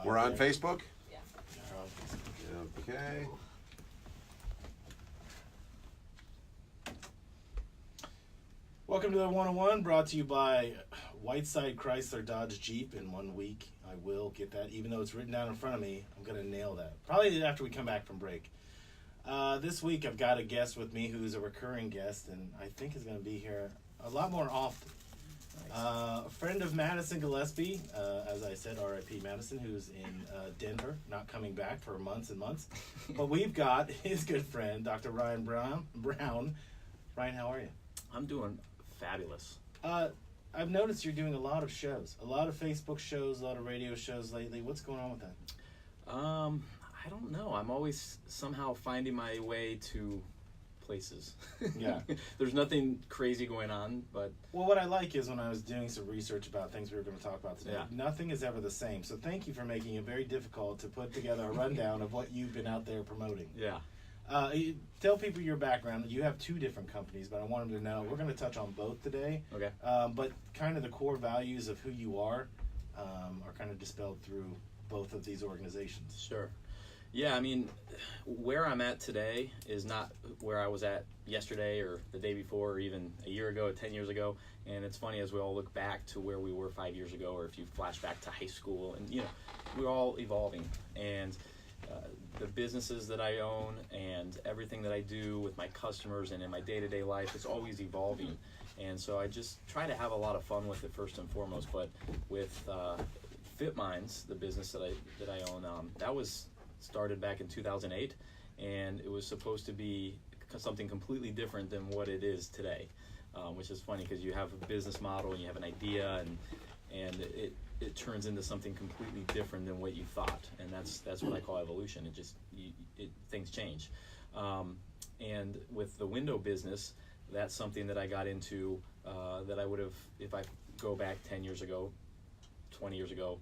We're on Facebook? Yeah. Okay. Welcome to the 101, brought to you by Whiteside, Chrysler, Dodge, Jeep. In 1 week, I will get that. Even though it's written down in front of me, I'm going to nail that. Probably after we come back from break. This week, I've got a guest with me who's a recurring guest, and I think is going to be here a lot more often. A friend of Madison Gillespie, as I said, R.I.P. Madison, who's in Denver, not coming back for months and months. But we've got his good friend, Dr. Ryan Brown. Ryan, how are you? I'm doing fabulous. I've noticed you're doing a lot of shows, a lot of Facebook shows, a lot of radio shows lately. What's going on with that? I don't know. I'm always somehow finding my way to places. Yeah. There's nothing crazy going on, but... Well, what I like is when I was doing some research about things we were going to talk about today, Yeah. Nothing is ever the same. So thank you for making it very difficult to put together a rundown of what you've been out there promoting. Yeah. Tell people your background. You have two different companies, but I want them to know. We're going to touch on both today. Okay. But kind of the core values of who you are kind of dispelled through both of these organizations. Sure. Yeah, I mean, where I'm at today is not where I was at yesterday or the day before or even a year ago or 10 years ago. And it's funny as we all look back to where we were 5 years ago, or if you flash back to high school, and, you know, we're all evolving. And the businesses that I own and everything that I do with my customers and in my day-to-day life, it's always evolving. And so I just try to have a lot of fun with it first and foremost. But with FitMinds, the business that I own, that was started back in 2008, and it was supposed to be something completely different than what it is today, which is funny because you have a business model and you have an idea, and it turns into something completely different than what you thought, and that's what I call evolution. Things change, and with the window business, that's something that I got into that I would have, if I go back 10 years ago, 20 years ago,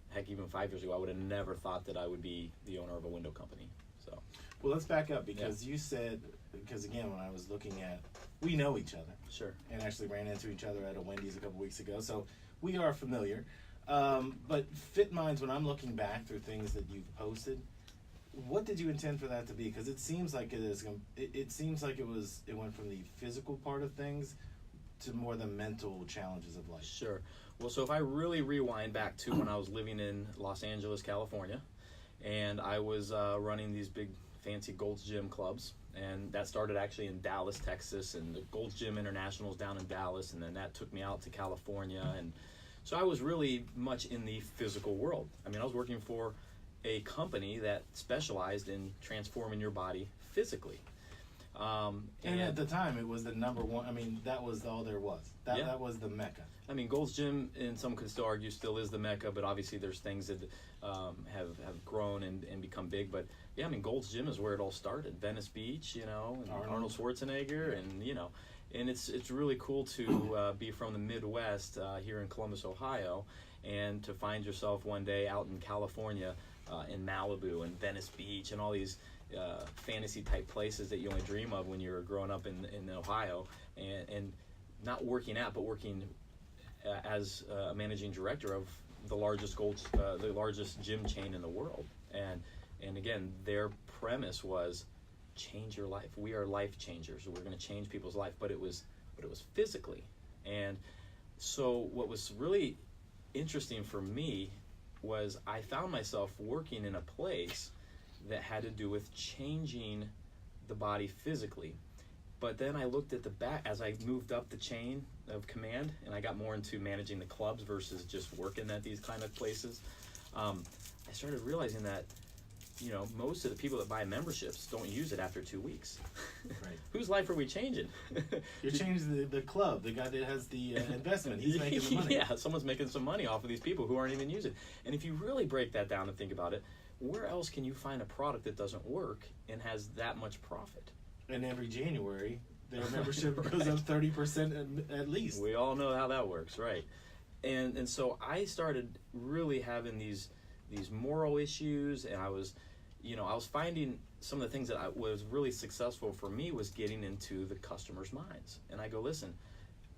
heck, even 5 years ago, I would have never thought that I would be the owner of a window company. So, well, let's back up because you said, because again, when I was looking at, we know each other. Sure. And actually ran into each other at a Wendy's a couple weeks ago, so we are familiar. But FitMinds, when I'm looking back through things that you've posted, what did you intend for that to be? Because it seems like it seems like it went from the physical part of things to more the mental challenges of life. Sure. Well, so if I really rewind back to when I was living in Los Angeles, California, and I was running these big fancy Gold's Gym clubs, and that started actually in Dallas, Texas, and the Gold's Gym International's down in Dallas, and then that took me out to California, and so I was really much in the physical world. I mean, I was working for a company that specialized in transforming your body physically. And at the time, it was the number one. I mean, that was all there was. That was the mecca. I mean, Gold's Gym, and some could still argue, still is the mecca, but obviously there's things that have grown and become big. But yeah, I mean, Gold's Gym is where it all started. Venice Beach, you know, and Arnold Schwarzenegger, and you know, and it's really cool to be from the Midwest here in Columbus, Ohio, and to find yourself one day out in California, in Malibu and Venice Beach and all these fantasy type places that you only dream of when you're growing up in Ohio, and not working out, but working as a managing director of the largest gym chain in the world. And again, their premise was change your life. We are life changers. We're going to change people's life, but it was physically. And so what was really interesting for me was I found myself working in a place that had to do with changing the body physically. But then I looked at the back as I moved up the chain of command, and I got more into managing the clubs versus just working at these kind of places. I started realizing that, you know, most of the people that buy memberships don't use it after 2 weeks. Right. Whose life are we changing? You're changing the club, the guy that has the investment. He's making the money. Yeah, someone's making some money off of these people who aren't even using it. And if you really break that down and think about it, where else can you find a product that doesn't work and has that much profit? And every January, their membership goes up 30% at least. We all know how that works, right? And so I started really having these moral issues, and I was finding some of the things that was really successful for me was getting into the customers' minds. And I go, listen,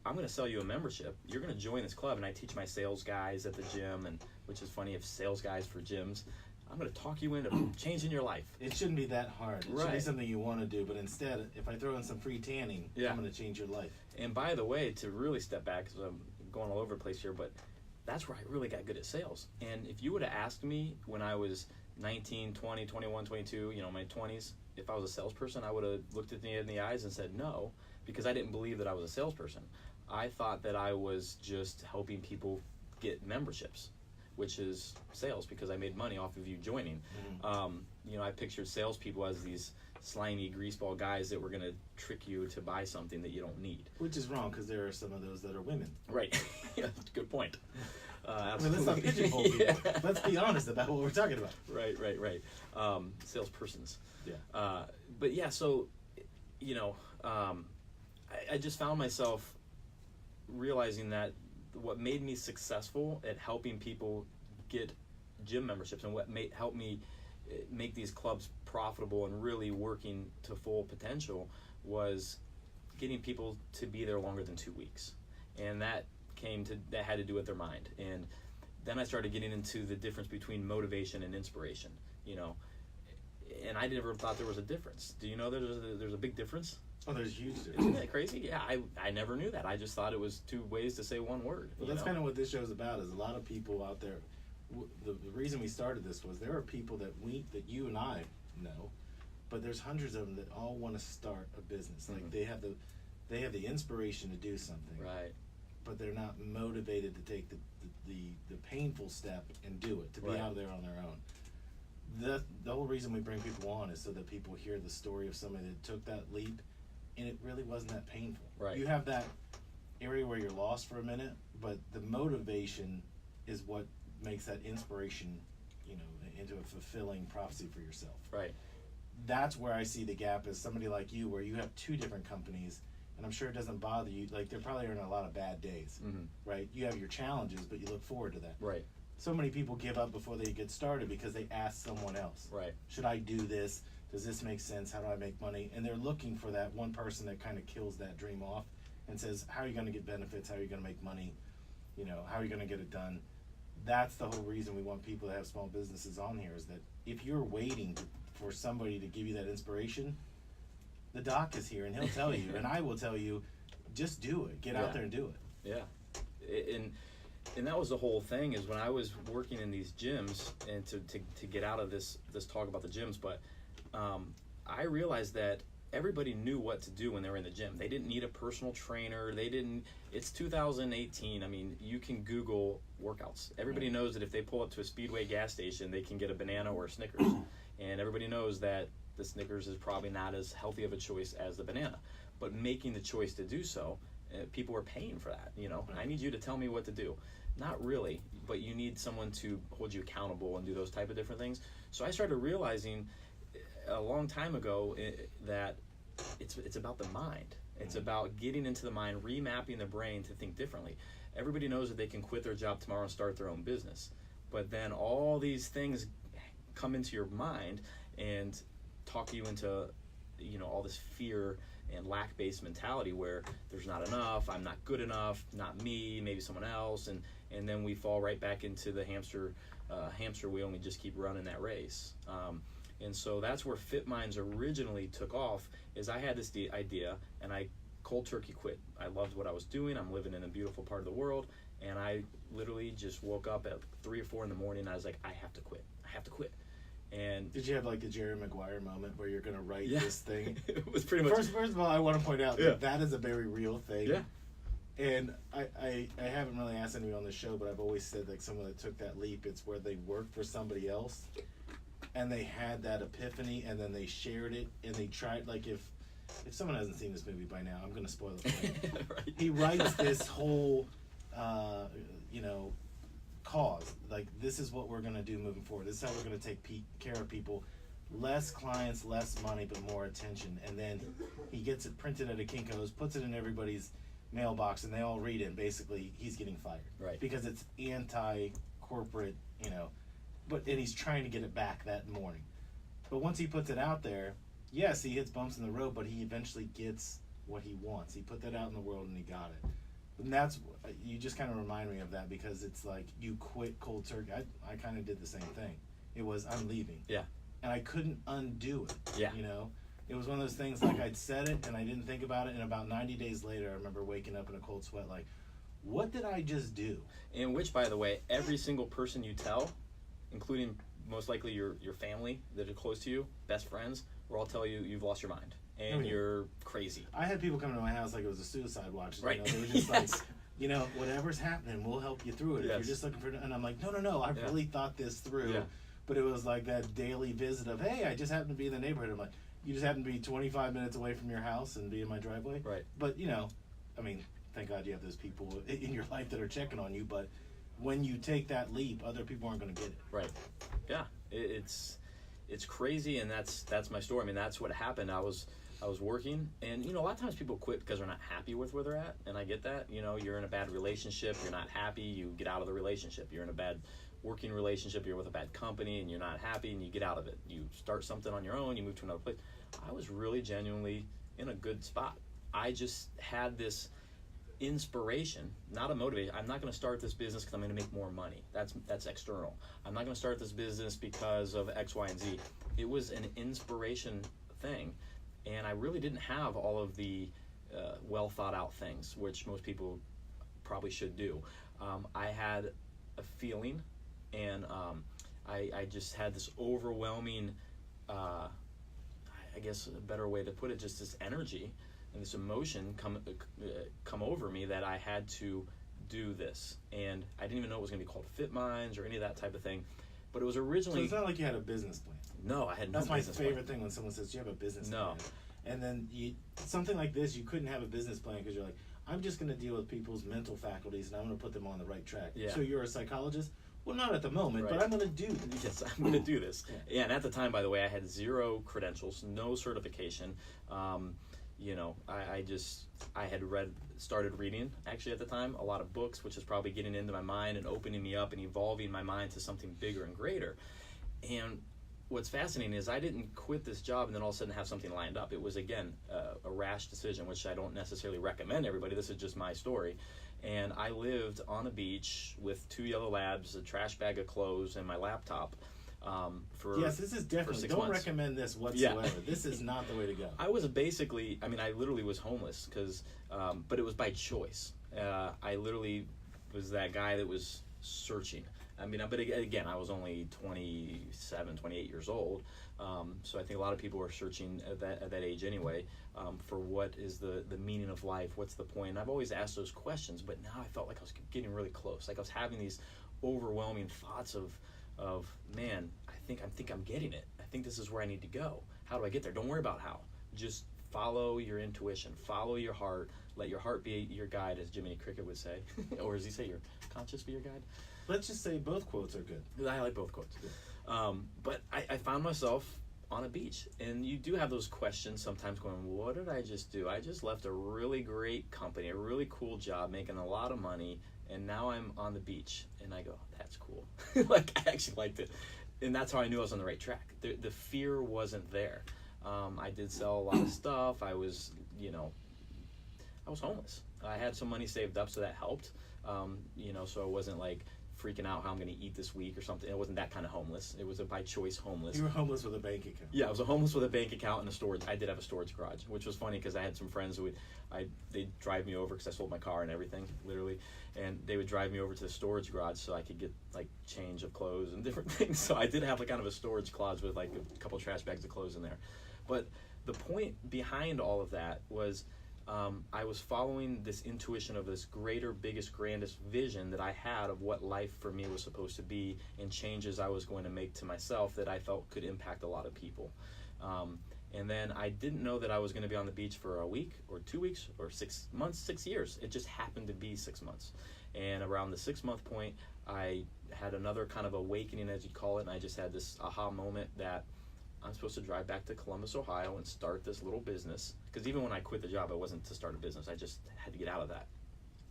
I'm going to sell you a membership. You're going to join this club, and I teach my sales guys at the gym and which is funny. If sales guys for gyms, I'm going to talk you into changing your life. It shouldn't be that hard. It should be something you want to do, but instead, if I throw in some free tanning, I'm going to change your life. And by the way, to really step back, because I'm going all over the place here, but that's where I really got good at sales. And if you would have asked me when I was 19, 20, 21, 22, my 20s, if I was a salesperson, I would have looked at me in the eyes and said no, because I didn't believe that I was a salesperson. I thought that I was just helping people get memberships, which is sales, because I made money off of you joining. I pictured salespeople as these slimy greaseball guys that were going to trick you to buy something that you don't need. Which is wrong, because there are some of those that are women. Right. Yeah, good point. Let's not pigeonhole people. Let's be honest about what we're talking about. Right. Salespersons. Yeah. But yeah, so, I just found myself realizing that what made me successful at helping people get gym memberships and what helped me make these clubs profitable and really working to full potential was getting people to be there longer than 2 weeks. And that had to do with their mind. And then I started getting into the difference between motivation and inspiration, and I never thought there was a difference. Do you know there's a big difference? Oh, there's huge difference. Isn't that crazy? Yeah, I never knew that. I just thought it was two ways to say one word. Well, that's kind of what this show's about, is a lot of people out there. The reason we started this was there are people that you and I know, but there's hundreds of them that all want to start a business. Like they have the inspiration to do something. Right. But they're not motivated to take the painful step and do it, to be out there on their own. The whole reason we bring people on is so that people hear the story of somebody that took that leap, and it really wasn't that painful. Right. You have that area where you're lost for a minute, but the motivation is what makes that inspiration, into a fulfilling prophecy for yourself. Right. That's where I see the gap, is somebody like you, where you have two different companies, and I'm sure it doesn't bother you. Like, there probably aren't a lot of bad days, right? You have your challenges, but you look forward to that. Right. So many people give up before they get started because they ask someone else. Right. Should I do this? Does this make sense? How do I make money? And they're looking for that one person that kind of kills that dream off and says, how are you going to get benefits? How are you going to make money? How are you going to get it done? That's the whole reason we want people that have small businesses on here, is that if you're waiting for somebody to give you that inspiration, the doc is here and he'll tell you, and I will tell you, just do it. Get out there and do it. Yeah. And that was the whole thing, is when I was working in these gyms, and to get out of this talk about the gyms, but I realized that everybody knew what to do when they were in the gym. They didn't need a personal trainer. It's 2018. I mean, you can Google workouts. Everybody knows that if they pull up to a Speedway gas station, they can get a banana or a Snickers. And everybody knows that the Snickers is probably not as healthy of a choice as the banana. But making the choice to do so, people are paying for that. I need you to tell me what to do. Not really, but you need someone to hold you accountable and do those type of different things. So I started realizing a long time ago that it's about the mind. It's about getting into the mind, remapping the brain to think differently. Everybody knows that they can quit their job tomorrow and start their own business, but then all these things come into your mind and talk you into all this fear and lack-based mentality where there's not enough, I'm not good enough, not me, maybe someone else, and then we fall right back into the hamster wheel, and we just keep running that race. And so that's where FitMinds originally took off, is I had this idea, and I cold turkey quit. I loved what I was doing. I'm living in a beautiful part of the world, and I literally just woke up at 3 or 4 in the morning, and I was like, I have to quit. And did you have like a Jerry Maguire moment where you're going to write this thing? It was pretty much. First of all, I want to point out that is a very real thing. Yeah. And I haven't really asked anybody on the show, but I've always said, like, someone that took that leap, it's where they worked for somebody else and they had that epiphany, and then they shared it, and they tried, like, if someone hasn't seen this movie by now, I'm going to spoil it for you. Right. He writes this whole, cause. Like, this is what we're going to do moving forward. This is how we're going to take care of people. Less clients, less money, but more attention. And then he gets it printed at a Kinko's, puts it in everybody's mailbox, and they all read it, and basically he's getting fired. Right. Because it's anti-corporate, and he's trying to get it back that morning. But once he puts it out there, yes, he hits bumps in the road, but he eventually gets what he wants. He put that out in the world, and he got it. And that's, you just kind of remind me of that, because it's like you quit cold turkey. I kind of did the same thing. It was, I'm leaving. Yeah. And I couldn't undo it. Yeah. You know? It was one of those things, like I'd said it and I didn't think about it, and about 90 days later I remember waking up in a cold sweat like, what did I just do? In which, by the way, every single person you tell, including most likely your family that are close to you, best friends, will all tell you you've lost your mind and you're crazy. I had people come to my house like it was a suicide watch. Right. You know, they were just like, you know, whatever's happening, we'll help you through it. If you're just looking for, and I'm like, no, I really thought this through. Yeah. But it was like that daily visit of, hey, I just happened to be in the neighborhood. I'm like, you just happen to be 25 minutes away from your house and be in my driveway. Right. But, you know, I mean, thank God you have those people in your life that are checking on you. But when you take that leap, other people aren't going to get it. Right. Yeah. It's crazy, and that's my story. I mean, that's what happened. I was working, and, you know, a lot of times people quit because they're not happy with where they're at, and I get that. You know, you're in a bad relationship, you're not happy, you get out of the relationship. You're in a bad working relationship, you're with a bad company, and you're not happy, and you get out of it. You start something on your own, you move to another place. I was really genuinely in a good spot. I just had this inspiration, not a motivation. I'm not going to start this business because I'm going to make more money. That's external. I'm not going to start this business because of X, Y, and Z. It was an inspiration thing, and I really didn't have all of the well thought out things, which most people probably should do. I had a feeling, and I just had this overwhelming, I guess a better way to put it, just this energy and this emotion come over me that I had to do this. And I didn't even know it was going to be called FitMinds or any of that type of thing. But it was originally... So it's not like you had a business plan. No, I had no business plan. That's my favorite thing when someone says, do you have a business plan? And then something like this, you couldn't have a business plan because you're like, I'm just going to deal with people's mental faculties and I'm going to put them on the right track. Yeah. So you're a psychologist? Well, not at the moment, but I'm going to do this. Yes, I'm going to do this. Yeah, and at the time, by the way, I had 0 credentials, no certification. You know, I had started reading, actually at the time, a lot of books, which is probably getting into my mind and opening me up and evolving my mind to something bigger and greater. And what's fascinating is I didn't quit this job and then all of a sudden have something lined up. It was, again, a rash decision, which I don't necessarily recommend everybody. This is just my story. And I lived on a beach with 2 yellow labs, a trash bag of clothes, and my laptop. Yes, this is definitely, don't recommend this whatsoever. Yeah. This is not the way to go. I was basically, I mean, I literally was homeless because, but it was by choice. I literally was that guy that was searching. I mean, but again, I was only 27, 28 years old. So I think a lot of people are searching at that age anyway, for what is the meaning of life, what's the point. And I've always asked those questions, but now I felt like I was getting really close. Like I was having these overwhelming thoughts of man, I think I'm getting it. I think this is where I need to go. How do I get there? Don't worry about how. Just follow your intuition. Follow your heart. Let your heart be your guide, as Jiminy Cricket would say. Or does he say your conscience be your guide? Let's just say both quotes are good. I like both quotes. But I found myself on a beach. And you do have those questions sometimes going, what did I just do? I just left a really great company, a really cool job, making a lot of money, and now I'm on the beach. And I go, that's cool. Like, I actually liked it. And that's how I knew I was on the right track. The fear wasn't there. I did sell a lot of stuff. I was homeless. I had some money saved up, so that helped. So I wasn't like freaking out how I'm going to eat this week or something. It wasn't that kind of homeless. It was a by choice homeless. You were homeless with a bank account. Yeah, I was homeless with a bank account and a storage. I did have a storage garage, which was funny because I had some friends who they'd drive me over because I sold my car and everything, literally, and they would drive me over to the storage garage so I could get like change of clothes and different things. So I did have like kind of a storage closet with like a couple trash bags of clothes in there. But the point behind all of that was I was following this intuition of this greater, biggest, grandest vision that I had of what life for me was supposed to be and changes I was going to make to myself that I felt could impact a lot of people. And then I didn't know that I was going to be on the beach for a week or 2 weeks or 6 months, 6 years. It just happened to be 6 months. And around the 6 month point, I had another kind of awakening, as you call it, and I just had this aha moment that I'm supposed to drive back to Columbus, Ohio and start this little business. Because even when I quit the job, it wasn't to start a business. I just had to get out of that.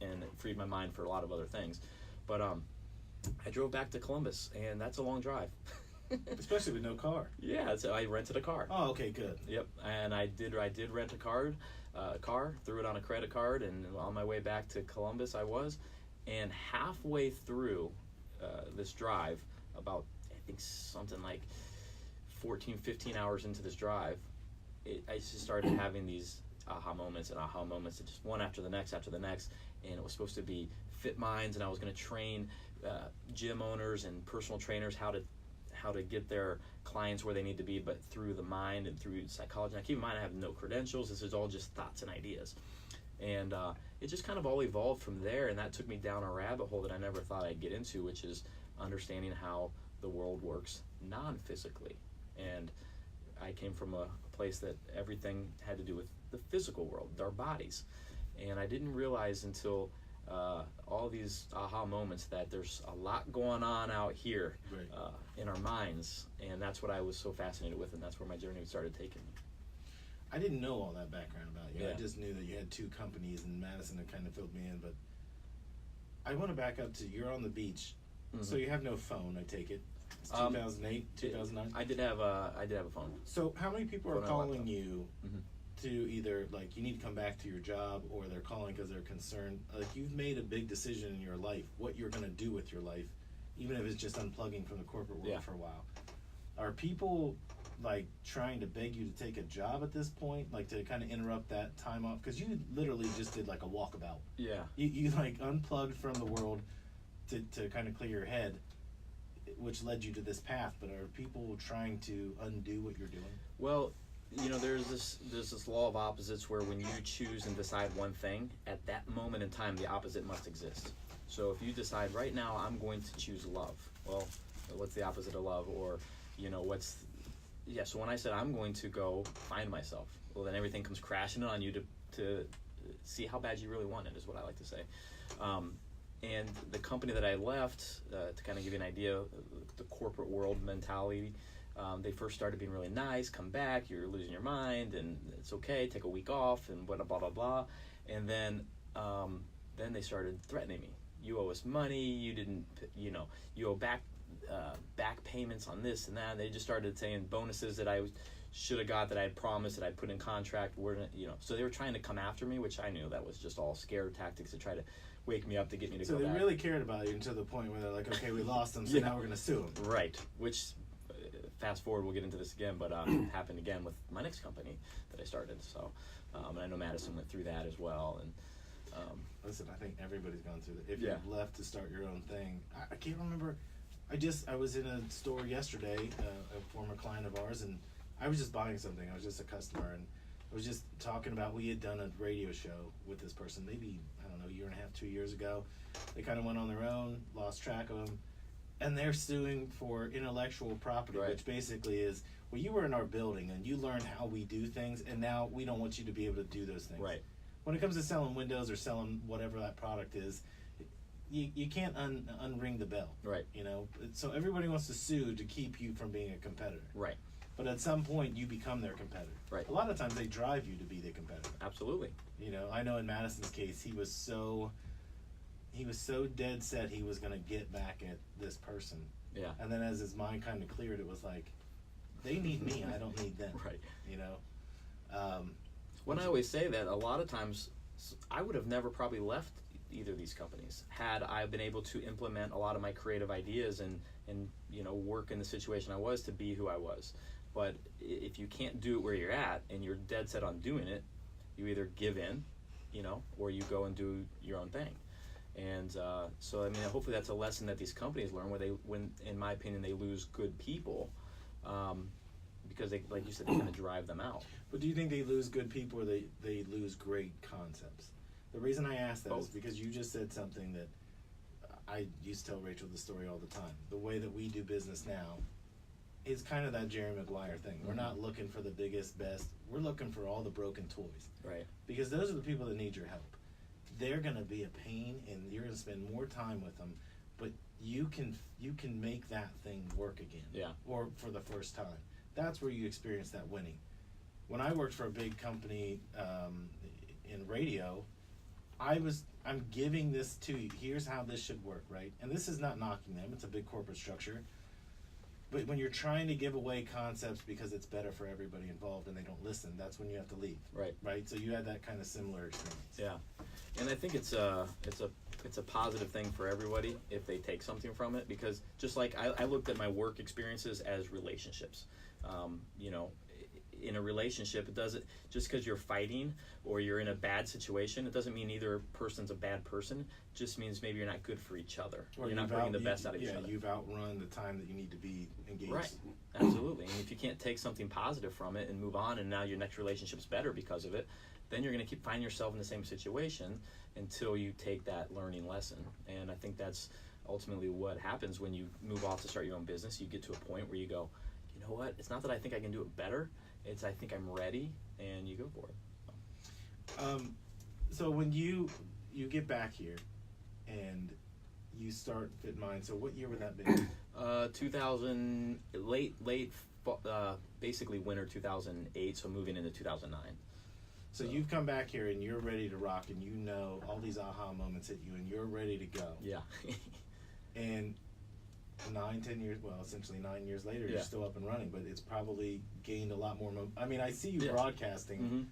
And it freed my mind for a lot of other things. But I drove back to Columbus, and that's a long drive. Especially with no car. Yeah, so I rented a car. Oh, okay, good. Yep, and I did rent a car, threw it on a credit card, and on my way back to Columbus, and halfway through this drive, about I think something like 14, 15 hours into this drive, I just started having these aha moments, and just one after the next, and it was supposed to be FitMinds, and I was going to train gym owners and personal trainers how to get their clients where they need to be, but through the mind and through psychology. Now, keep in mind, I have no credentials. This is all just thoughts and ideas. And it just kind of all evolved from there, and that took me down a rabbit hole that I never thought I'd get into, which is understanding how the world works non-physically. And I came from a place that everything had to do with the physical world, our bodies. And I didn't realize until all these aha moments that there's a lot going on out here in our minds, and that's what I was so fascinated with, and that's where my journey started taking me. I didn't know all that background about you. Yeah. I just knew that you had two companies in Madison that kind of filled me in, but I want to back up to you're on the beach, so you have no phone, I take it. It's 2008, 2009? I did have a phone. So how many people are Phone and calling laptop. you to either, like, you need to come back to your job, or they're calling because they're concerned? Like, you've made a big decision in your life, what you're going to do with your life, even if it's just unplugging from the corporate world for a while. Are people, like, trying to beg you to take a job at this point, like, to kind of interrupt that time off? Because you literally just did, like, a walkabout. Yeah. You like, unplugged from the world to kind of clear your head, which led you to this path. But are people trying to undo what you're doing? Well, you know, there's this law of opposites, where when you choose and decide one thing, at that moment in time, the opposite must exist. So if you decide right now, I'm going to choose love, well, what's the opposite of love? Or, you know, so when I said I'm going to go find myself, well, then everything comes crashing on you to see how bad you really want it, is what I like to say. And the company that I left, to kind of give you an idea of the corporate world mentality, they first started being really nice, come back, you're losing your mind, and it's okay, take a week off, and blah, blah, blah, blah. And then they started threatening me. You owe us money, you owe back payments on this and that. They just started saying bonuses that I should have got, that I had promised, that I put in contract, so they were trying to come after me, which I knew that was just all scare tactics to try to wake me up to get me to go back. So they really cared about you until the point where they're like, okay, we lost them, so now we're going to sue them. Right, which, fast forward, we'll get into this again, but happened again with my next company that I started. So, and I know Madison went through that as well. And listen, I think everybody's gone through that. If you've left to start your own thing, I can't remember. I was in a store yesterday, a former client of ours, and I was just buying something. I was just a customer, and I was just talking about, we had done a radio show with this person, maybe, I don't know, a year and a half, 2 years ago. They kind of went on their own, lost track of them, and they're suing for intellectual property, which basically is, well, you were in our building, and you learned how we do things, and now we don't want you to be able to do those things. Right. When it comes to selling windows or selling whatever that product is, you can't unring the bell. Right. You know, so everybody wants to sue to keep you from being a competitor. Right. But at some point, you become their competitor. Right. A lot of times, they drive you to be the competitor. Absolutely. You know, I know in Madison's case, he was so dead set he was going to get back at this person. Yeah. And then as his mind kind of cleared, it was like, they need me, I don't need them. Right. You know. When I always say that, a lot of times, I would have never probably left either of these companies had I been able to implement a lot of my creative ideas and work in the situation I was to be who I was. But if you can't do it where you're at and you're dead set on doing it, you either give in, or you go and do your own thing. And so I mean, hopefully that's a lesson that these companies learn, when in my opinion they lose good people, because they, like you said, they kind of drive them out. But do you think they lose good people, or they lose great concepts? The reason I ask that is because you just said something that I used to tell Rachel the story all the time. The way that we do business now is kind of that Jerry Maguire thing. We're not looking for the biggest, best. We're looking for all the broken toys. Right. Because those are the people that need your help. They're going to be a pain, and you're going to spend more time with them, but you can make that thing work again. Yeah. Or for the first time. That's where you experience that winning. When I worked for a big company in radio, I'm giving this to you. Here's how this should work, right? And this is not knocking them. It's a big corporate structure. But when you're trying to give away concepts because it's better for everybody involved and they don't listen, that's when you have to leave. Right. So you had that kind of similar experience. Yeah, and I think it's a positive thing for everybody if they take something from it, because just like I looked at my work experiences as relationships. You know, in a relationship, it doesn't, just because you're fighting or you're in a bad situation, it doesn't mean either person's a bad person. It just means maybe you're not good for each other. Or you're not bringing the best out of each other. You've outrun the time that you need to be engaged. Right, absolutely. And if you can't take something positive from it and move on, and now your next relationship's better because of it, then you're going to keep finding yourself in the same situation until you take that learning lesson. And I think that's ultimately what happens when you move off to start your own business. You get to a point where you go, you know what, it's not that I think I can do it better, it's I think I'm ready, and you go for it. So when you get back here and you start FitMinds, so what year would that be? 2000, basically winter 2008, so moving into 2009. So you've come back here and you're ready to rock, and you know all these aha moments hit you and you're ready to go. Yeah. And 10 years, well, essentially 9 years later, you're still up and running, but it's probably gained a lot more. I mean, I see you broadcasting. Mm-hmm.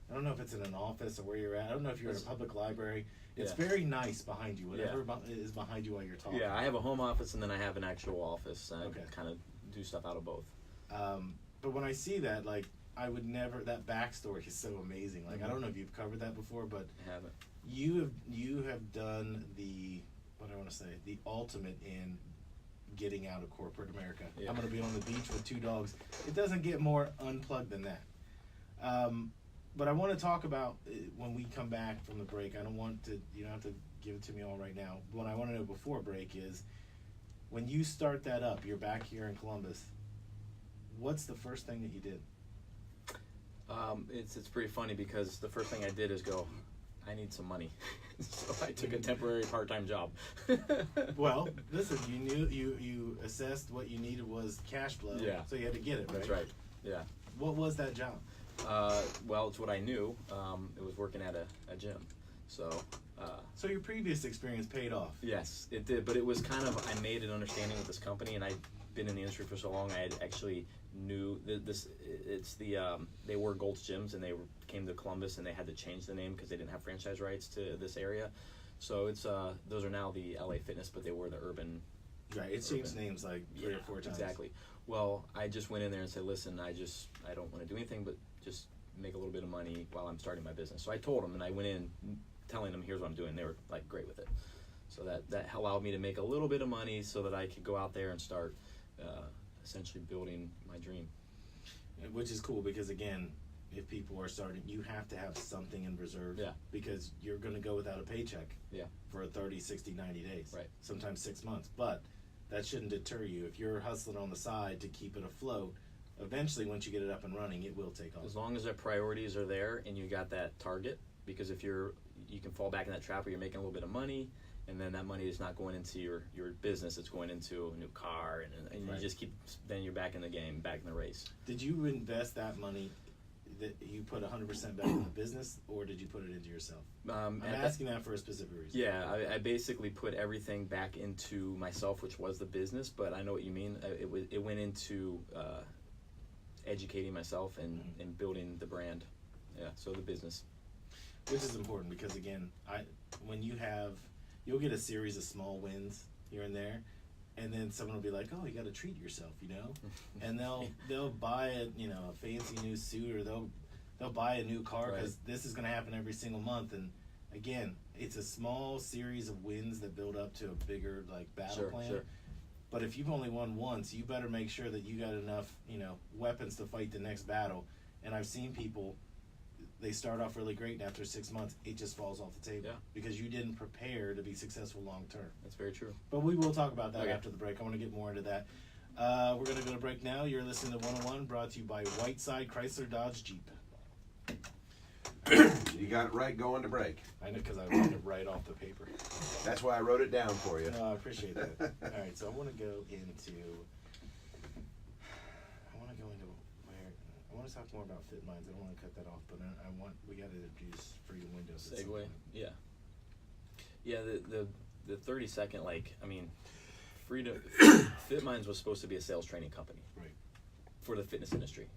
I don't know if it's in an office or where you're at. I don't know if you're in a public library. It's very nice behind you, whatever is behind you while you're talking. Yeah, I have a home office and then I have an actual office. I kind of do stuff out of both. But when I see that, like, I would never, that backstory is so amazing. Like, I don't know if you've covered that before, but I haven't. You have done the, what do I want to say, the ultimate in getting out of corporate America. Yeah. I'm going to be on the beach with 2 dogs. It doesn't get more unplugged than that. But I want to talk about when we come back from the break. I don't want to, you don't have to give it to me all right now. What I want to know before break is, when you start that up, you're back here in Columbus, what's the first thing that you did? It's pretty funny, because the first thing I did is go, I need some money. So I took a temporary part-time job. Well, listen, you assessed what you needed was cash flow. Yeah. So you had to get it, right? That's right. Yeah. What was that job? Well, it's what I knew. It was working at a gym. So. So your previous experience paid off. Yes, it did. But it was kind of, I made an understanding with this company, and I'd been in the industry for so long, I had actually knew this. It's the they were Gold's Gyms, and they came to Columbus, and they had to change the name because they didn't have franchise rights to this area. So it's those are now the LA Fitness, but they were the Urban. Right, it changed names like 3 or 4 times. Exactly. Well, I just went in there and said, listen, I don't want to do anything but just make a little bit of money while I'm starting my business. So I told them, and I went in telling them, here's what I'm doing. They were like great with it. So that allowed me to make a little bit of money so that I could go out there and start essentially building my dream. Which is cool, because again, if people are starting, you have to have something in reserve. Yeah. Because you're going to go without a paycheck. Yeah. For 30, 60, 90 days. Right. Sometimes 6 months. But that shouldn't deter you. If you're hustling on the side to keep it afloat, eventually once you get it up and running, it will take off. As long as the priorities are there and you got that target, because if you can fall back in that trap where you're making a little bit of money, and then that money is not going into your business, it's going into a new car, and you just keep, then you're back in the game, back in the race. Did you invest that money, that you put 100% back in the business, or did you put it into yourself? I'm asking that for a specific reason. Yeah, I basically put everything back into myself, which was the business, but I know what you mean. It went into educating myself and building the brand. Yeah, so the business. Which is important, because again, you'll get a series of small wins here and there, and then someone will be like, "Oh, you got to treat yourself," and they'll buy a fancy new suit, or they'll buy a new car, because this is going to happen every single month. And again, it's a small series of wins that build up to a bigger battle plan. Sure. But if you've only won once, you better make sure that you got enough weapons to fight the next battle. And I've seen people, they start off really great, and after 6 months, it just falls off the table because you didn't prepare to be successful long term. That's very true. But we will talk about that after the break. I want to get more into that. We're going to go to break now. You're listening to 101, brought to you by Whiteside, Chrysler, Dodge, Jeep. You got it right going to break. I know, because I wrote it right off the paper. That's why I wrote it down for you. No, I appreciate that. All right, so I want to go into I want to talk more about FitMinds. I don't want to cut that off, but we got to introduce free windows. Segue. Yeah. Yeah, the 30-second, Freedom FitMinds was supposed to be a sales training company, Right. for the fitness industry.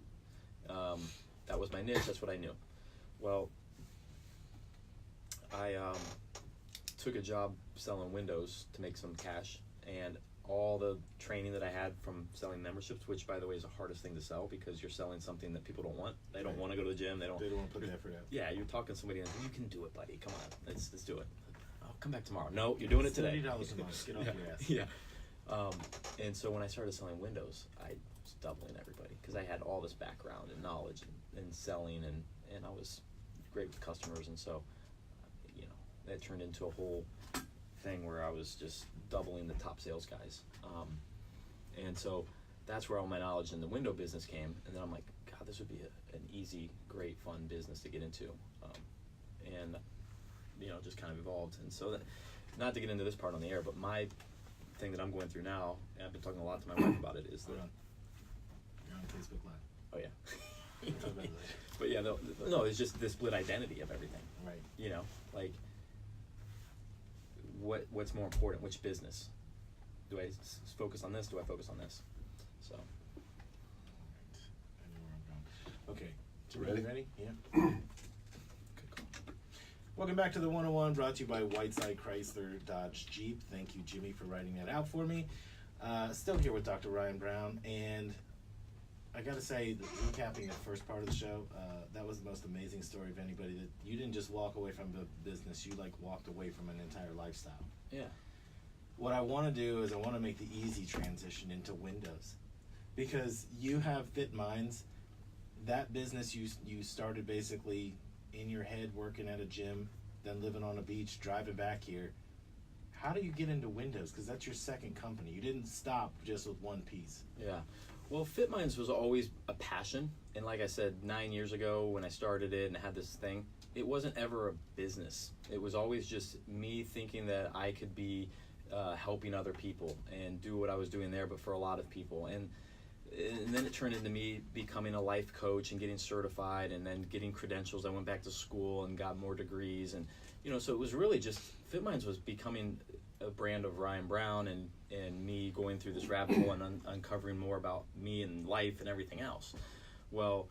That was my niche. That's what I knew. Well, I took a job selling windows to make some cash, and all the training that I had from selling memberships, which by the way is the hardest thing to sell because you're selling something that people don't want. They don't want to go to the gym. They don't want to put the effort out. Yeah, you're talking to somebody and you can do it, buddy. Come on, let's do it. I'll come back tomorrow. No, you're doing it today. $30 a month. Get off your ass. Yeah. And so when I started selling windows, I was doubling everybody because I had all this background and knowledge and selling, and I was great with customers, and so that turned into a whole thing where I was just doubling the top sales guys. And so that's where all my knowledge in the window business came, and then I'm like, God, this would be an easy, great, fun business to get into. And just kind of evolved. And so that, not to get into this part on the air, but my thing that I'm going through now, and I've been talking a lot to my wife about it, is that... You're on Facebook Live. Oh, yeah. But yeah, no, it's just the split identity of everything. Right. Like, what's more important? Which business? Do I focus on this? Do I focus on this? So. I know where I'm going. Okay. Ready? Ready? Yeah. Welcome back to the 101, brought to you by Whiteside Chrysler Dodge Jeep. Thank you, Jimmy, for writing that out for me. Still here with Dr. Ryan Brown, and I gotta say, recapping the first part of the show, that was the most amazing story of anybody. That you didn't just walk away from the business, you walked away from an entire lifestyle. Yeah. What I want to do is I want to make the easy transition into windows, because you have FitMinds. That business you started basically in your head working at a gym, then living on a beach, driving back here. How do you get into windows? Because that's your second company. You didn't stop just with one piece. Yeah. Well, FitMinds was always a passion. And like I said, 9 years ago when I started it and had this thing, it wasn't ever a business. It was always just me thinking that I could be helping other people and do what I was doing there, but for a lot of people. And then it turned into me becoming a life coach and getting certified and then getting credentials. I went back to school and got more degrees. And, so it was really just, FitMinds was becoming a brand of Ryan Brown and me going through this rabbit hole and uncovering more about me and life and everything else. Well,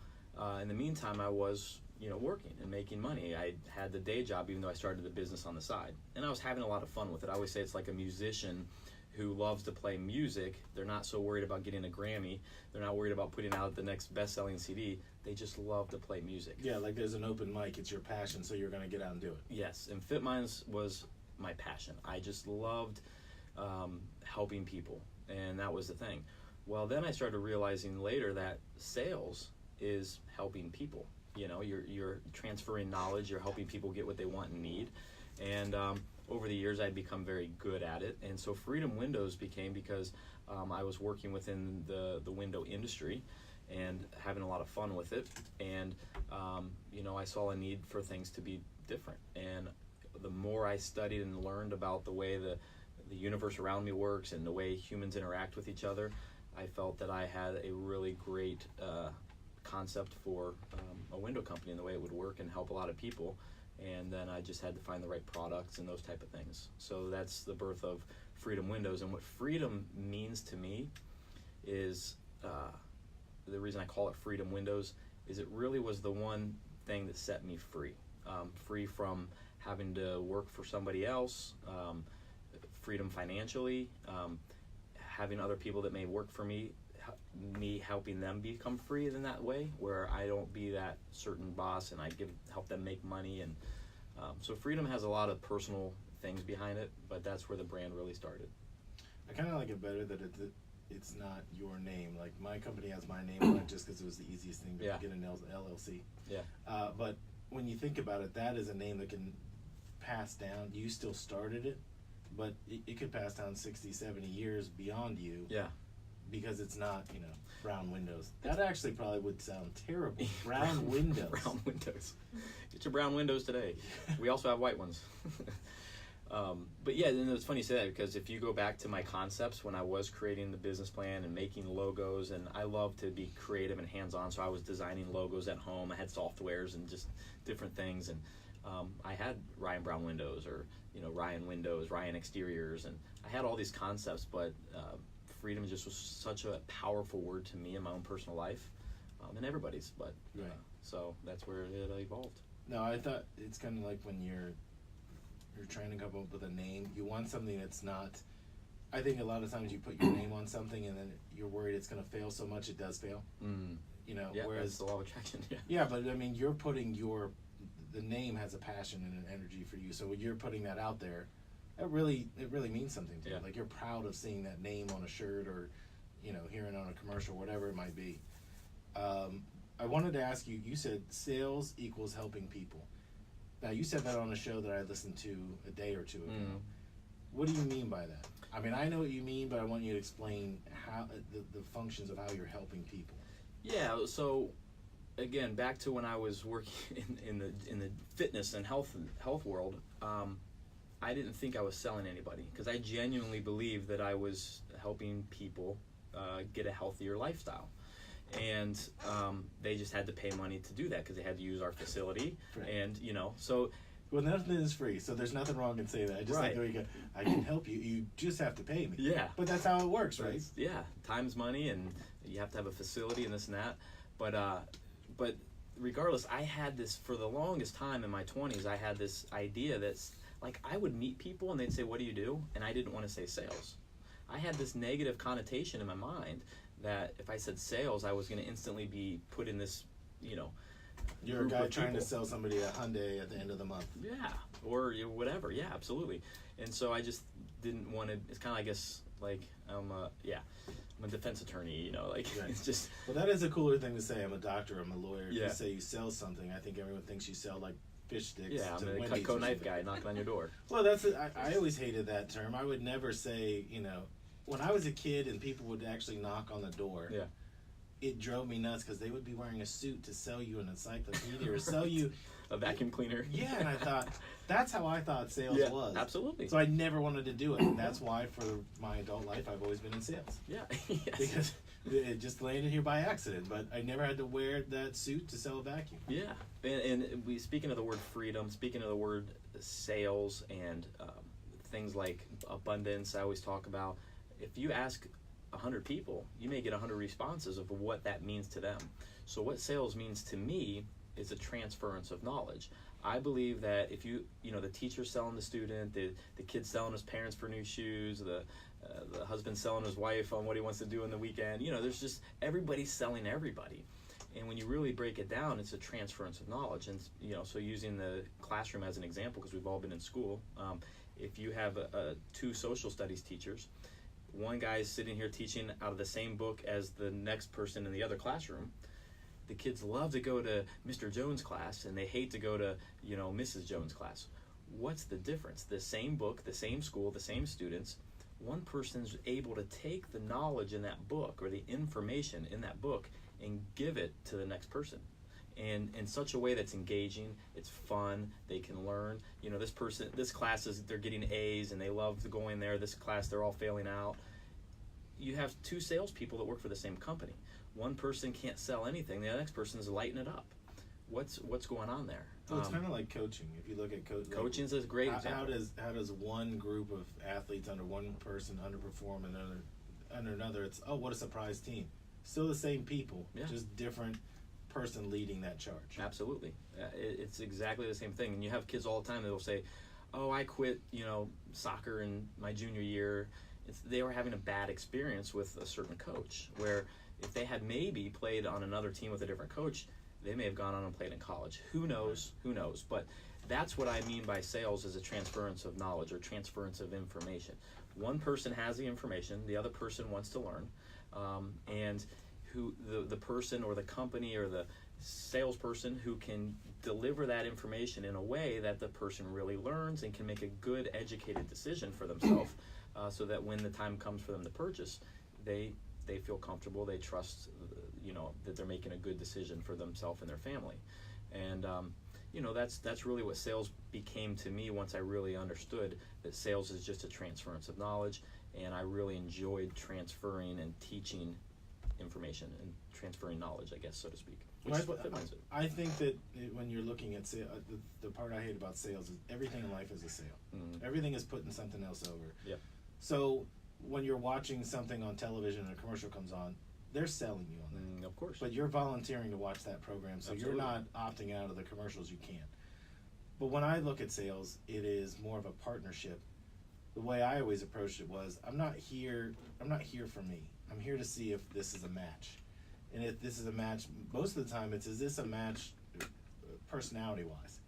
in the meantime, I was, working and making money. I had the day job, even though I started the business on the side. And I was having a lot of fun with it. I always say it's like a musician who loves to play music. They're not so worried about getting a Grammy. They're not worried about putting out the next best-selling CD. They just love to play music. Yeah, like there's an open mic. It's your passion, so you're going to get out and do it. Yes, and FitMinds was my passion. I just loved helping people, and that was the thing. Well, then I started realizing later that sales is helping people. You're transferring knowledge. You're helping people get what they want and need. And over the years, I'd become very good at it. And so Freedom Windows became because I was working within the window industry and having a lot of fun with it. And, I saw a need for things to be different. And the more I studied and learned about the way the universe around me works and the way humans interact with each other, I felt that I had a really great concept for a window company and the way it would work and help a lot of people. And then I just had to find the right products and those type of things. So that's the birth of Freedom Windows. And what freedom means to me is, the reason I call it Freedom Windows is it really was the one thing that set me free. Free from having to work for somebody else, freedom financially, having other people that may work for me helping them become free in that way, where I don't be that certain boss and I help them make money. And so freedom has a lot of personal things behind it, but that's where the brand really started. I kind of like it better that it's not your name. Like my company has my name on it just because it was the easiest thing to get an LLC. Yeah. But when you think about it, that is a name that can pass down. You still started it, but it could pass down 60, 70 years beyond you. Yeah. Because it's not, Brown Windows. That actually probably would sound terrible. Brown Windows. Brown Windows. Get your brown windows today. We also have white ones. But yeah, and it's funny you say that, because if you go back to my concepts when I was creating the business plan and making logos, and I love to be creative and hands-on, so I was designing logos at home. I had softwares and just different things, and I had Ryan Brown windows, or Ryan windows, Ryan exteriors, and I had all these concepts, but freedom just was such a powerful word to me in my own personal life, and everybody's. But right. So that's where it evolved. No, I thought it's kind of like when you're trying to come up with a name, you want something that's not. I think a lot of times you put your name on something and then you're worried it's going to fail so much it does fail. Yeah, whereas that's the law of attraction. Yeah, but I mean, you're putting the name has a passion and an energy for you. So when you're putting that out there, it really means something to you. Like, you're proud of seeing that name on a shirt, or hearing it on a commercial, whatever it might be. I wanted to ask you. You said sales equals helping people. Now, you said that on a show that I listened to a day or two ago. What do you mean by that? I mean, I know what you mean, but I want you to explain how the functions of how you're helping people. Yeah. So, again, back to when I was working in the fitness and health world, I didn't think I was selling anybody, because I genuinely believed that I was helping people get a healthier lifestyle. And they just had to pay money to do that, because they had to use our facility. Right. And so. Well, nothing is free, so there's nothing wrong in saying that. I just like the way you go, I can help you. You just have to pay me. Yeah. But that's how it works, right? Yeah. Time's money, and you have to have a facility and this and that. But regardless, I had this for the longest time in my 20s. I had this idea that's like, I would meet people and they'd say, "What do you do?" And I didn't want to say sales. I had this negative connotation in my mind that if I said sales, I was going to instantly be put in this, You're a guy trying to sell somebody a Hyundai at the end of the month. Yeah, or whatever. Yeah, absolutely. And so I just didn't want to. It's kind of, I guess, like I'm a defense attorney. Like right. It's just. Well, that is a cooler thing to say. I'm a doctor. I'm a lawyer. Yeah. If you say you sell something, I think everyone thinks you sell like fish sticks. Yeah, I'm a Cutco knife guy knocking on your door. Well, I always hated that term. I would never say, when I was a kid and people would actually knock on the door. Yeah. It drove me nuts, because they would be wearing a suit to sell you an encyclopedia or sell you a vacuum cleaner. Yeah, and I thought that's how I thought sales was. Absolutely. So I never wanted to do it. And that's why for my adult life I've always been in sales. Yeah. Yes. Because it just landed here by accident, but I never had to wear that suit to sell a vacuum. Yeah, and we speaking of the word freedom, speaking of the word sales, and things like abundance, I always talk about. If you ask 100 people, you may get 100 responses of what that means to them. So what sales means to me is a transference of knowledge. I believe that if the teacher's selling the student, the kid's selling his parents for new shoes, the husband's selling his wife on what he wants to do in the weekend, there's just, everybody's selling everybody. And when you really break it down, it's a transference of knowledge. And so using the classroom as an example, because we've all been in school, if you have two social studies teachers, one guy's sitting here teaching out of the same book as the next person in the other classroom. The kids love to go to Mr. Jones' class, and they hate to go to, Mrs. Jones' class. What's the difference? The same book, the same school, the same students. One person's able to take the knowledge in that book, or the information in that book, and give it to the next person. And in such a way that's engaging, it's fun, they can learn. This class they're getting A's and they love going there. This class, they're all failing out. You have two salespeople that work for the same company. One person can't sell anything, the next person's lighting it up. What's going on there? Well, it's kind of like coaching. If you look at coaching is a great example. How does one group of athletes under one person underperform under another? It's, oh, what a surprise team. Still the same people, just different person leading that charge. Absolutely. It's exactly the same thing. And you have kids all the time that will say, "Oh, I quit, soccer in my junior year." They were having a bad experience with a certain coach, where if they had maybe played on another team with a different coach, they may have gone on and played in college. Who knows? But that's what I mean by sales, is a transference of knowledge or transference of information. One person has the information, the other person wants to learn, and who the person or the company or the salesperson who can deliver that information in a way that the person really learns and can make a good educated decision for themselves, so that when the time comes for them to purchase, they feel comfortable, they trust that they're making a good decision for themselves and their family. And that's really what sales became to me once I really understood that sales is just a transference of knowledge, and I really enjoyed transferring and teaching information and transferring knowledge, I guess, so to speak. Which Well, is what FitMinds do. I think that when you're looking at sale, the part I hate about sales is everything in life is a sale. Everything is putting something else over. Yep. So when you're watching something on television and a commercial comes on, they're selling you on that. Of course. But you're volunteering to watch that program, so Absolutely. you're not opting out of the commercials you can't. But when I look at sales, it is more of a partnership. The way I always approached it was, I'm not here for me. I'm here to see if this is a match. And if this is a match, most of the time it's, is this a match personality-wise?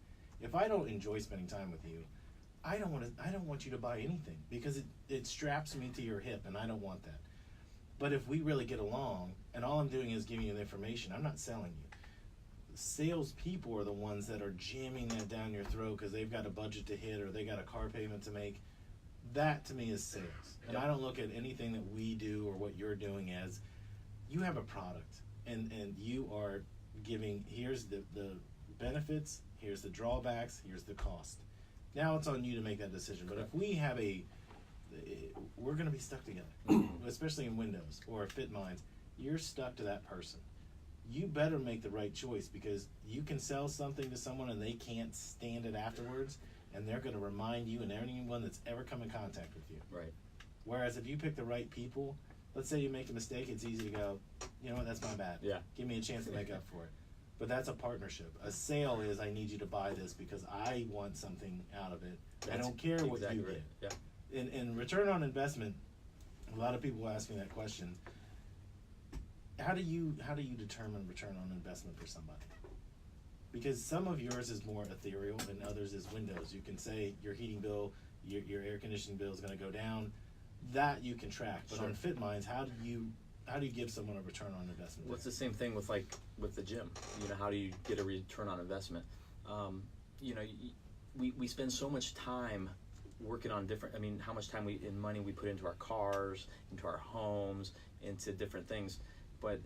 If I don't enjoy spending time with you, I don't want you to buy anything, because it straps me to your hip, and I don't want that. But if we really get along, and all I'm doing is giving you the information, I'm not selling you. Salespeople are the ones that are jamming that down your throat because they've got a budget to hit or they got a car payment to make. That to me is sales. And I don't look at anything that we do or what you're doing as, you have a product and you are giving, here's the benefits, here's the drawbacks, here's the cost. Now it's on you to make that decision. But if we have we're going to be stuck together, especially in Windows or FitMinds, you're stuck to that person. You better make the right choice, because you can sell something to someone and they can't stand it afterwards, and they're going to remind you and anyone that's ever come in contact with you. Right. Whereas if you pick the right people, let's say you make a mistake, it's easy to go, you know what, that's my bad. Yeah. Give me a chance to make up for it. But that's a partnership. A sale is, I need you to buy this because I want something out of it. I don't care what you right. get. Yeah. In return on investment, a lot of people ask me that question. How do you determine return on investment for somebody? Because some of yours is more ethereal and others is Windows. You can say your heating bill, your air conditioning bill is going to go down. That you can track. But Sure. on FitMinds, how do you give someone a return on investment? Well, it's the same thing with the gym. How do you get a return on investment? We spend so much time working on different. How much time and money we put into our cars, into our homes, into different things. But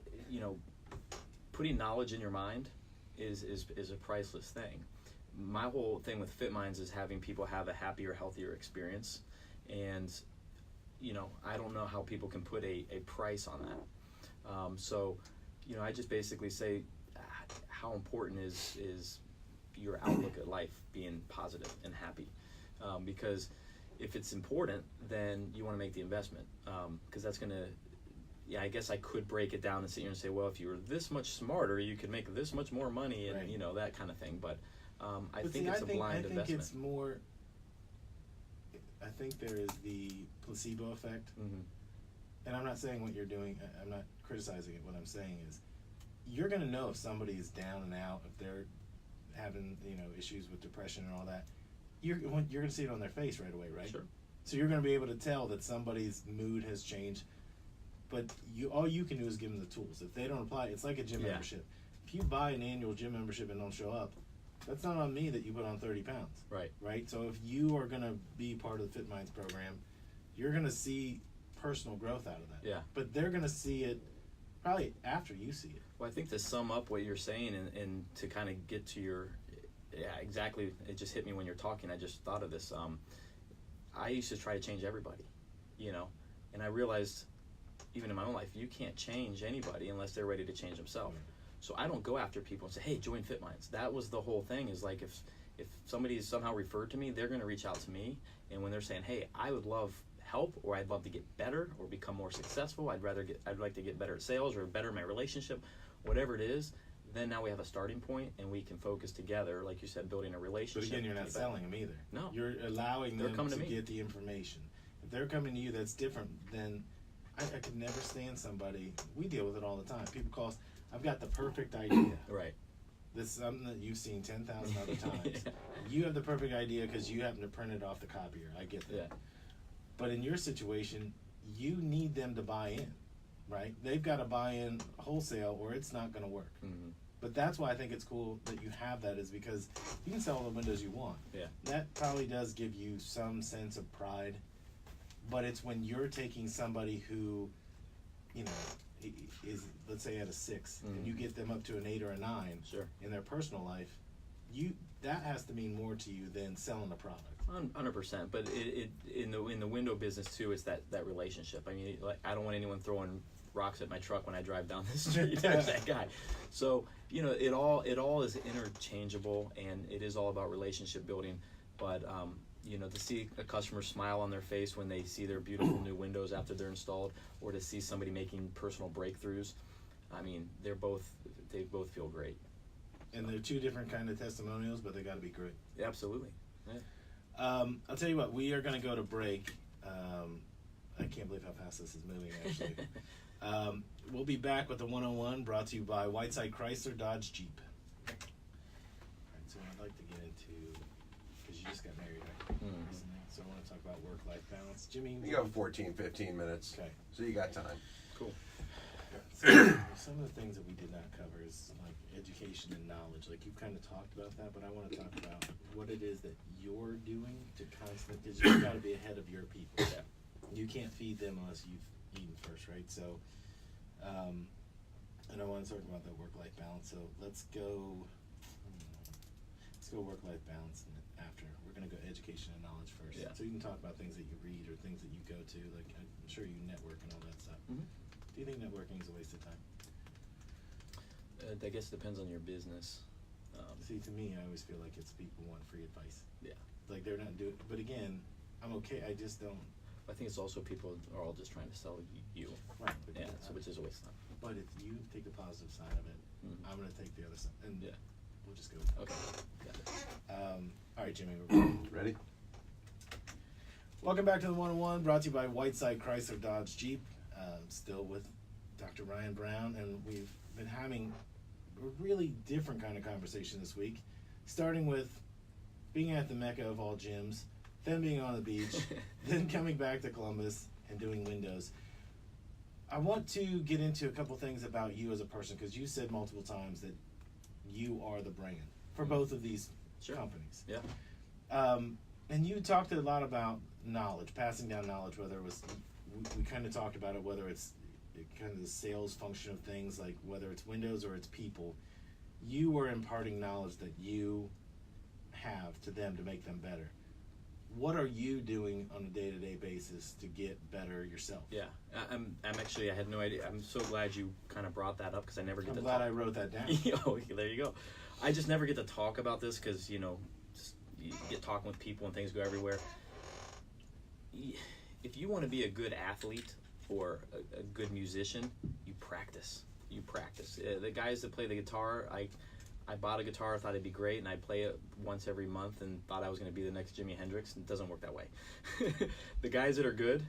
putting knowledge in your mind is a priceless thing. My whole thing with FitMinds is having people have a happier, healthier experience, and I don't know how people can put a price on that. So I just basically say how important is your outlook at life being positive and happy, because if it's important, then you want to make the investment, because that's going to. Yeah, I guess I could break it down and sit here and say, well, if you were this much smarter, you could make this much more money, and right. That kind of thing. But I think it's a blind investment. I think it's more. I think there is the placebo effect, and I'm not saying what you're doing. I'm not criticizing it. What I'm saying is, you're going to know if somebody is down and out, if they're having issues with depression and all that. You're going to see it on their face right away, right? Sure. So you're going to be able to tell that somebody's mood has changed. But all you can do is give them the tools. If they don't apply, it's like a gym membership. If you buy an annual gym membership and don't show up, that's not on me that you put on 30 pounds. Right. Right? So if you are going to be part of the FitMinds program, you're going to see personal growth out of that. Yeah. But they're going to see it probably after you see it. Well, I think to sum up what you're saying and to kind of get to your, exactly, it just hit me when you're talking. I just thought of this. I used to try to change everybody, and I realized, even in my own life, you can't change anybody unless they're ready to change themselves. So I don't go after people and say, hey, join FitMinds. That was the whole thing, is like if somebody is somehow referred to me, they're going to reach out to me. And when they're saying, hey, I would love help, or I'd love to get better or become more successful, I'd like to get better at sales or better in my relationship, whatever it is, then now we have a starting point and we can focus together, like you said, building a relationship. But again, you're not selling them either. No. You're allowing them to me. get the information. If they're coming to you, that's different than... I could never stand somebody. We deal with it all the time. People call us, I've got the perfect idea. Right. This is something that you've seen 10,000 other times. Yeah. You have the perfect idea because you happen to print it off the copier. I get that. Yeah. But in your situation, you need them to buy in, right? They've got to buy in wholesale or it's not going to work. Mm-hmm. But that's why I think it's cool that you have that, is because you can sell all the windows you want. Yeah. That probably does give you some sense of pride. But it's when you're taking somebody who, is, let's say, at a 6, and you get them up to an 8 or a 9 Sure. in their personal life, that has to mean more to you than selling a product. 100%. But it in the window business too, it's that relationship. I mean, like, I don't want anyone throwing rocks at my truck when I drive down the street. There's that guy. So, it all is interchangeable, and it is all about relationship building. But, to see a customer smile on their face when they see their beautiful new windows after they're installed, or to see somebody making personal breakthroughs, I mean, they both feel great. And they're two different kind of testimonials, but they got to be great. Yeah, absolutely. Yeah. I'll tell you what, we are going to go to break. I can't believe how fast this is moving, actually. We'll be back with the 101, brought to you by Whiteside Chrysler Dodge Jeep. All right, so I'd like to get into, because you just got married, right? Recently. So I want to talk about work-life balance. Jimmy? You got 14, 15 minutes. Okay. So you got time. Cool. So some of the things that we did not cover is like education and knowledge. Like you've kind of talked about that, but I want to talk about what it is that you're doing to constantly, because you've got to be ahead of your people. Yeah. You can't feed them unless you've eaten first, right? So, and I want to talk about that work-life balance. So let's go work-life balance after. We're going to go education and knowledge first. Yeah. So you can talk about things that you read or things that you go to. Like I'm sure you network and all that stuff. Mm-hmm. Do you think networking is a waste of time? I guess it depends on your business. See, to me, I always feel like it's people want free advice. Yeah. Like they're not doing, but again, I'm okay. I just don't. I think it's also people are all just trying to sell you. Right. Yeah, so which is a waste of time. But if you take the positive side of it, I'm going to take the other side. And Yeah. we'll just go. Okay. Got it. All right, Jimmy. We're Ready? Welcome back to the 101, brought to you by Whiteside Chrysler Dodge Jeep. Still with Dr. Ryan Brown, and we've been having a really different kind of conversation this week, starting with being at the Mecca of all gyms, then being on the beach, then coming back to Columbus and doing windows. I want to get into a couple things about you as a person, because you said multiple times that you are the brand for both of these companies. Yeah. And you talked a lot about knowledge, passing down knowledge, whether it was, we kind of talked about it, whether it's kind of the sales function of things, like whether it's windows or it's people. You were imparting knowledge that you have to them to make them better. What are you doing on a day-to-day basis to get better yourself? Yeah, I'm actually, I had no idea. I'm so glad you kind of brought that up, because I never get I'm to glad talk. I wrote that down. Oh, there you go. I just never get to talk about this because, you get talking with people and things go everywhere. If you want to be a good athlete or a good musician, you practice. The guys that play the guitar, I bought a guitar, thought it'd be great, and I play it once every month and thought I was going to be the next Jimi Hendrix, and it doesn't work that way. The guys that are good,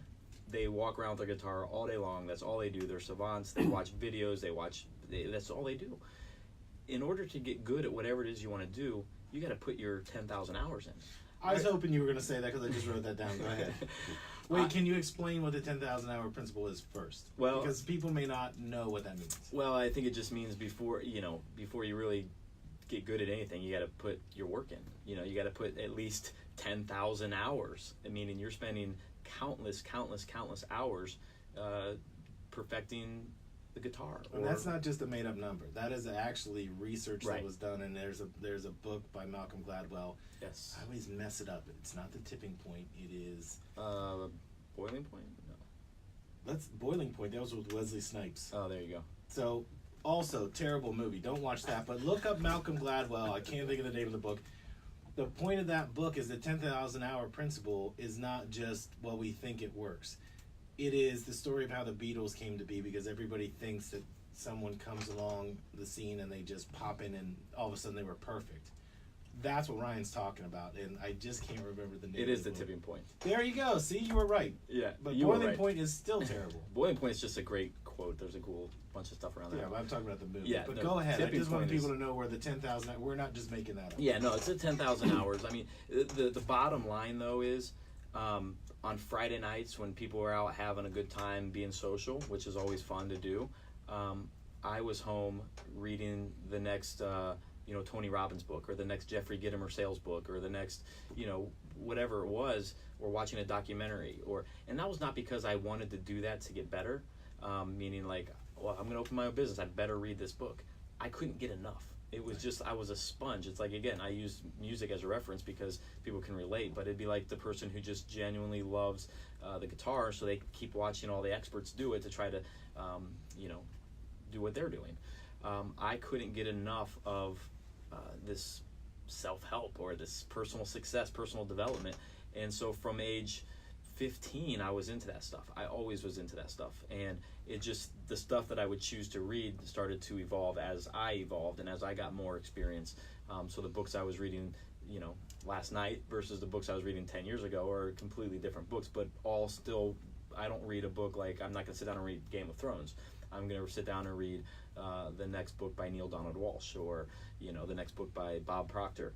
they walk around with their guitar all day long. That's all they do. They're savants. They watch videos. That's all they do. In order to get good at whatever it is you want to do, you got to put your 10,000 hours in. I was hoping you were going to say that because I just wrote that down. Go ahead. Wait, can you explain what the 10,000 hour principle is first? Well, because people may not know what that means. Well, I think it just means before you really get good at anything, you got to put your work in. You got to put at least 10,000 hours. Meaning you're spending countless hours perfecting the guitar. And that's not just a made up number. That is actually research Right. that was done, and there's a book by Malcolm Gladwell. Yes. I always mess it up. It's not the tipping point. It is Boiling Point? No. that's Boiling Point. That was with Wesley Snipes. Oh, there you go. So also terrible movie. Don't watch that. But look up Malcolm Gladwell. I can't think of the name of the book. The point of that book is the 10,000 hour principle is not just, well, we think it works. It is the story of how the Beatles came to be, because everybody thinks that someone comes along the scene and they just pop in and all of a sudden they were perfect. That's what Ryan's talking about, and I just can't remember the name. It is the book. tipping point. There you go. See, you were right. Yeah, But you were Boiling right. Point is still terrible. Boiling Point is just a great quote. There's a cool bunch of stuff around there. Yeah, but I'm talking about the movie. Yeah, but no, go ahead. I tipping just want point people is- to know where the 10,000. We're not just making that up. Yeah, no, it's 10,000 hours. I mean, the bottom line, though, is on Friday nights when people are out having a good time being social, which is always fun to do, I was home reading the next, Tony Robbins book, or the next Jeffrey Gitomer sales book, or the next, whatever it was, or watching a documentary. And that was not because I wanted to do that to get better, meaning like, well, I'm going to open my own business. I better read this book. I couldn't get enough. It was just, I was a sponge. It's like, again, I use music as a reference because people can relate, but it'd be like the person who just genuinely loves the guitar, so they keep watching all the experts do it to try to, do what they're doing. I couldn't get enough of this self-help or this personal success, personal development. And so from age 15, I was into that stuff. I always was into that stuff. And it just, the stuff that I would choose to read started to evolve as I evolved and as I got more experience. So the books I was reading, last night versus the books I was reading 10 years ago are completely different books, but all still, I don't read a book like, I'm not going to sit down and read Game of Thrones. I'm going to sit down and read the next book by Neil Donald Walsh, or, the next book by Bob Proctor.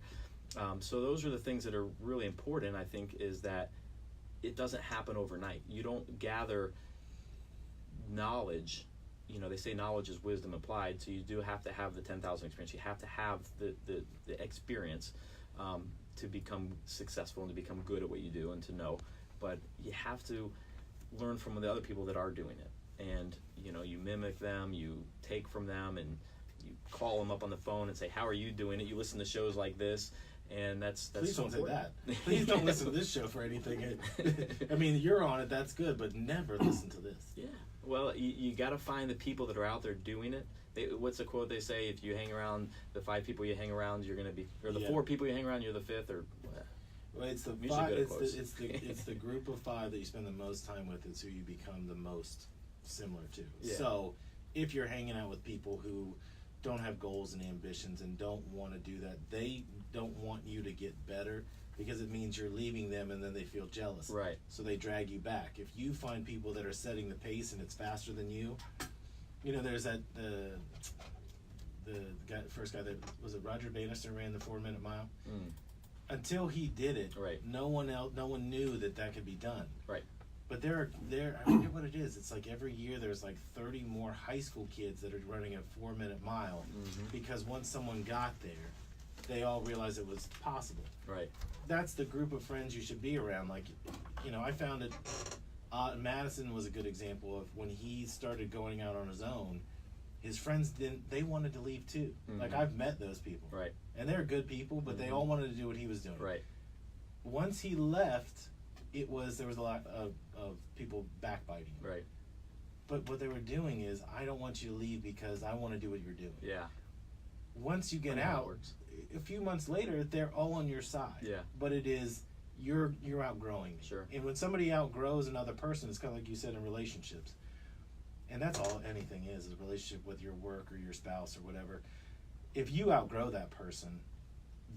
So those are the things that are really important, I think, is that it doesn't happen overnight. You don't gather knowledge. They say knowledge is wisdom applied, so you do have to have the 10,000 experience. You have to have the experience to become successful and to become good at what you do and to know. But you have to learn from the other people that are doing it. And, you mimic them, you take from them, and you call them up on the phone and say, how are you doing it? You listen to shows like this. And that's Please so don't say important. that. Please don't listen to this show for anything. I mean, you're on it, that's good, but never listen to this. Yeah. Well, you got to find the people that are out there doing it. What's the quote they say? If you hang around the 5 people you hang around, you're going to be, or the 4 people you hang around, you're the 5th, or. Well, it's the usually five. good at It's the group of 5 that you spend the most time with. It's who you become the most similar to. Yeah. So, if you're hanging out with people who don't have goals and ambitions and don't want to do that, they don't want you to get better, because it means you're leaving them and then they feel jealous. Right. So they drag you back. If you find people that are setting the pace and it's faster than you, there's that first guy that was it Roger Bannister ran the 4-minute mile. Until he did it, right. no one knew that could be done. Right. But there I forget what it is. It's like every year there's like 30 more high school kids that are running a 4-minute mile, because once someone got there, they all realized it was possible. Right. That's the group of friends you should be around. Like, I found it. Madison was a good example of when he started going out on his own. His friends they wanted to leave too. Like, I've met those people. Right. And they're good people, but they all wanted to do what he was doing. Right. Once he left, there was a lot of people backbiting him. Right. But what they were doing is, I don't want you to leave because I want to do what you're doing. Yeah. Once you get out, a few months later, they're all on your side. Yeah. But it is, you're outgrowing me. Sure. And when somebody outgrows another person, it's kind of like you said in relationships. And that's all anything is a relationship with your work or your spouse or whatever. If you outgrow that person,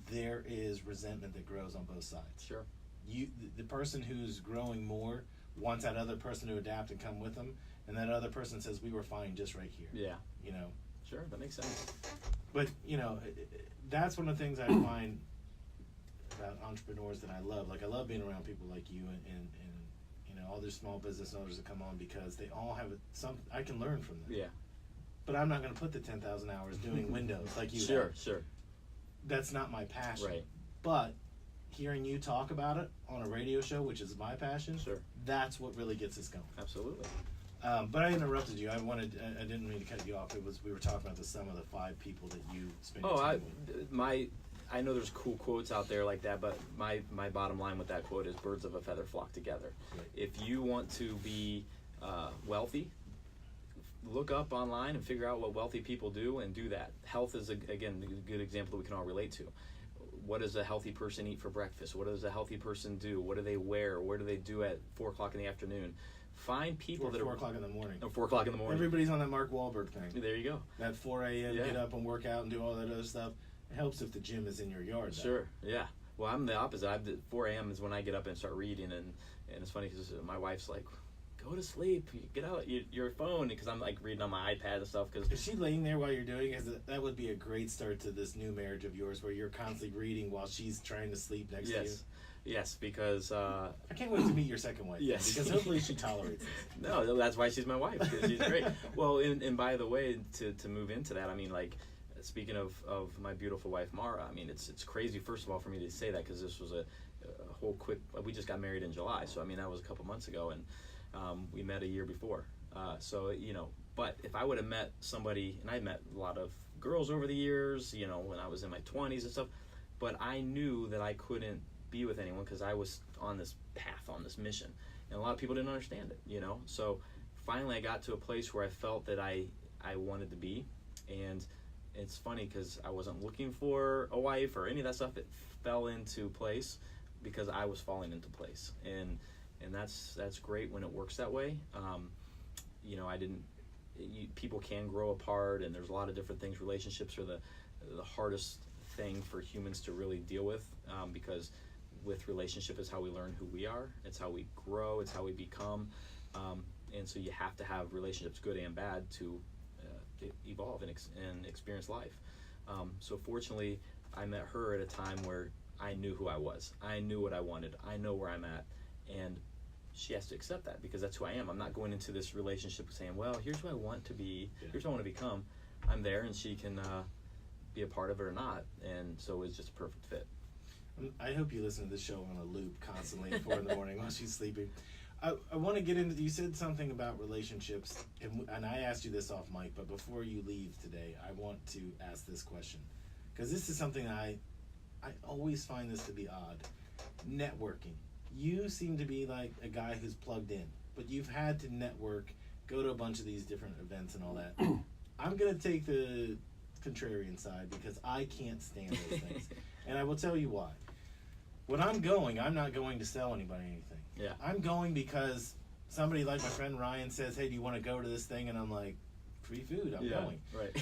there is resentment that grows on both sides. Sure. The person who's growing more wants that other person to adapt and come with them, and that other person says, we were fine just right here. Yeah. Sure, that makes sense. But, that's one of the things I find about entrepreneurs that I love. Like, I love being around people like you and all these small business owners that come on, because they all have I can learn from them. Yeah. But I'm not going to put the 10,000 hours doing windows like you have. Sure. That's not my passion. Right. But hearing you talk about it on a radio show, which is my passion, that's what really gets us going. Absolutely. But I interrupted you. I didn't mean to cut you off. We were talking about the sum of the 5 people that you spend your time with. I know there's cool quotes out there like that, but my bottom line with that quote is birds of a feather flock together. Right. If you want to be wealthy, look up online and figure out what wealthy people do and do that. Health is, again, a good example that we can all relate to. What does a healthy person eat for breakfast? What does a healthy person do? What do they wear? What do they do at 4 o'clock in the afternoon? Find people or that 4 o'clock in the morning. Or 4 o'clock in the morning. Everybody's on that Mark Wahlberg thing. There you go. That 4 a.m. Get up and work out and do all that other stuff. It helps if the gym is in your yard. Sure, yeah. Well, I'm the opposite. 4 a.m. is when I get up and start reading, and it's funny because my wife's like, go to sleep, get out your phone, because I'm like reading on my iPad and stuff. Cause is she laying there while you're doing it? That would be a great start to this new marriage of yours, where you're constantly reading while she's trying to sleep next to you. Yes, because I can't wait to meet your second wife. Yes, because hopefully she tolerates it. No, that's why she's my wife, because she's great. Well, and by the way, to move into that, I mean, like, speaking of my beautiful wife Mara, I mean, it's crazy, first of all, for me to say that, because this was a whole quick. We just got married in July, so I mean, that was a couple months ago, and we met a year before. So but if I would have met somebody, and I met a lot of girls over the years, you know, when I was in my 20s and stuff. But I knew that I couldn't be with anyone because I was on this path, on this mission. And a lot of people didn't understand it, you know. So finally I got to a place where I felt that I wanted to be. And it's funny because I wasn't looking for a wife or any of that stuff. It fell into place because I was falling into place. And that's great when it works that way. You know, people can grow apart, and there's a lot of different things. Relationships are the hardest thing for humans to really deal with, because with relationship is how we learn who we are. It's how we grow. It's how we become. And so you have to have relationships, good and bad, to evolve and experience life. So fortunately, I met her at a time where I knew who I was. I knew what I wanted. I know where I'm at. And she has to accept that because that's who I am. I'm not going into this relationship saying, well, here's who I want to be. Here's who I want to become. I'm there, and she can be a part of it or not. And so it's just a perfect fit. I hope you listen to this show on a loop constantly at 4 in the morning while she's sleeping. I want to get into, you said something about relationships, and I asked you this off mic, but before you leave today, I want to ask this question, because this is something I always find this to be odd. Networking. You seem to be like a guy who's plugged in, but you've had to network, go to a bunch of these different events and all that. I'm going to take the contrarian side because I can't stand those things. And I will tell you why. When I'm going, I'm not going to sell anybody anything. Yeah. I'm going because somebody like my friend Ryan says, hey, do you want to go to this thing? And I'm like, free food, I'm going. Right.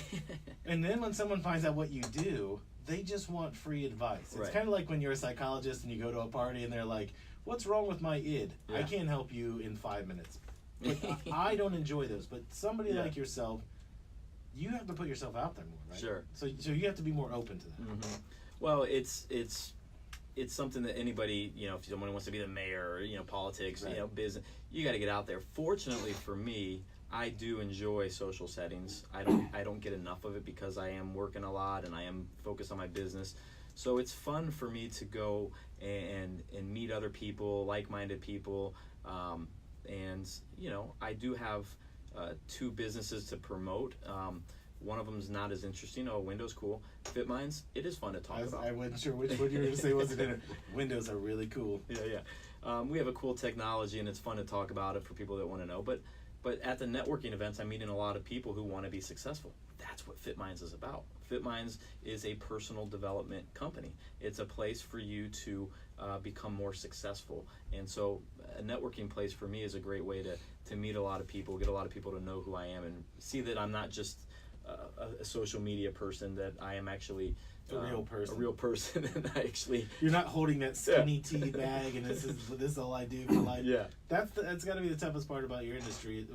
And then when someone finds out what you do, they just want free advice. It's kind of like when you're a psychologist and you go to a party and they're like, what's wrong with my id? I can't help you in 5 minutes. But I don't enjoy those. But somebody like yourself, you have to put yourself out there more, right? Sure. So you have to be more open to that. Mm-hmm. Well, it's something that anybody, you know, if someone wants to be the mayor or, you know, politics, you know, business, you got to get out there. Fortunately for me, I do enjoy social settings. I don't get enough of it because I am working a lot and I am focused on my business. So it's fun for me to go and meet other people, like-minded people, and you know, I do have 2 businesses to promote. One of them is not as interesting. Oh, Windows, cool. FitMinds, it is fun to talk about. I wasn't sure which one you were going to say wasn't in it. Windows are really cool. Yeah. We have a cool technology, and it's fun to talk about it for people that want to know. But at the networking events, I'm meeting a lot of people who want to be successful. That's what FitMinds is about. FitMinds is a personal development company. It's a place for you to become more successful. And so a networking place for me is a great way to meet a lot of people, get a lot of people to know who I am, and see that I'm not just a social media person, that I am actually a real person, and I actually, you're not holding that skinny tea bag and this is all I do for life. That's got to be the toughest part about your industry.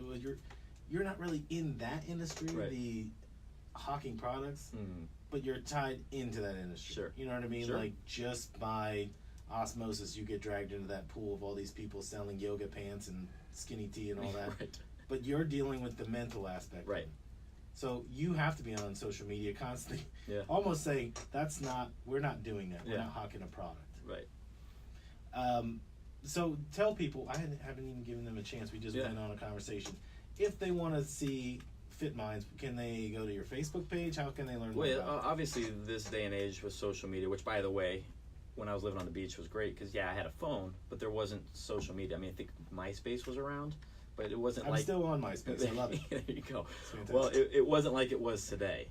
You're not really in that industry, the hawking products, but you're tied into that industry. Sure. You know what I mean? Sure. Like, just by osmosis you get dragged into that pool of all these people selling yoga pants and skinny tea and all that. Right. But you're dealing with the mental aspect. Right. So you have to be on social media constantly, almost saying, we're not doing that. We're not hawking a product. Right. So tell people, I haven't even given them a chance. We just went on a conversation. If they want to see FitMinds, can they go to your Facebook page? How can they learn more about it? Obviously, this day and age with social media, which, by the way, when I was living on the beach was great because, I had a phone, but there wasn't social media. I mean, I think MySpace was around, but it wasn't I'm still on MySpace. I love it. There you go. Well, it wasn't like it was today,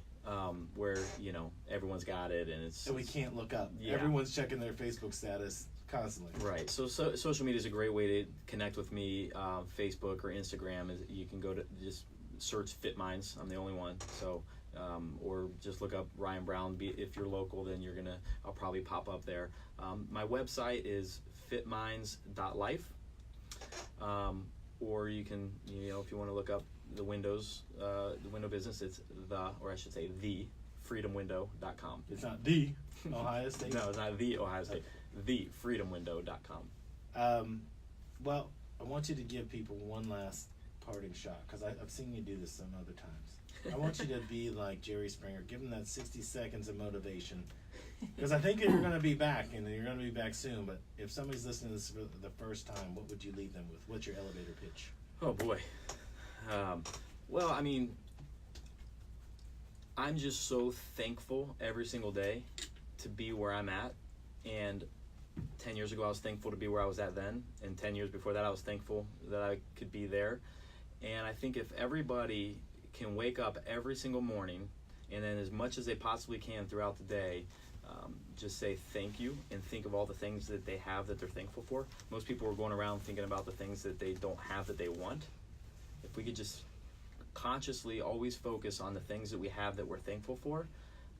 where, you know, everyone's got it and it's... And we can't look up. Everyone's checking their Facebook status constantly. Right. So social media is a great way to connect with me. Facebook or Instagram, you can go to just search FitMinds. I'm the only one. So, or just look up Ryan Brown. If you're local, then I'll probably pop up there. My website is fitminds.life. Or you can, if you want to look up the window business, it's the freedomwindow.com. It's not the Ohio State. No, it's not the Ohio State. thefreedomwindow.com. Well, I want you to give people one last parting shot, because I've seen you do this some other times. I want you to be like Jerry Springer. Give them that 60 seconds of motivation. Because I think you're going to be back, and you're going to be back soon. But if somebody's listening to this for the first time, what would you leave them with? What's your elevator pitch? Oh, boy. Well, I mean, I'm just so thankful every single day to be where I'm at. And 10 years ago, I was thankful to be where I was at then. And 10 years before that, I was thankful that I could be there. And I think if everybody can wake up every single morning and then as much as they possibly can throughout the day, just say thank you and think of all the things that they have that they're thankful for. Most people are going around thinking about the things that they don't have that they want. If we could just consciously always focus on the things that we have that we're thankful for,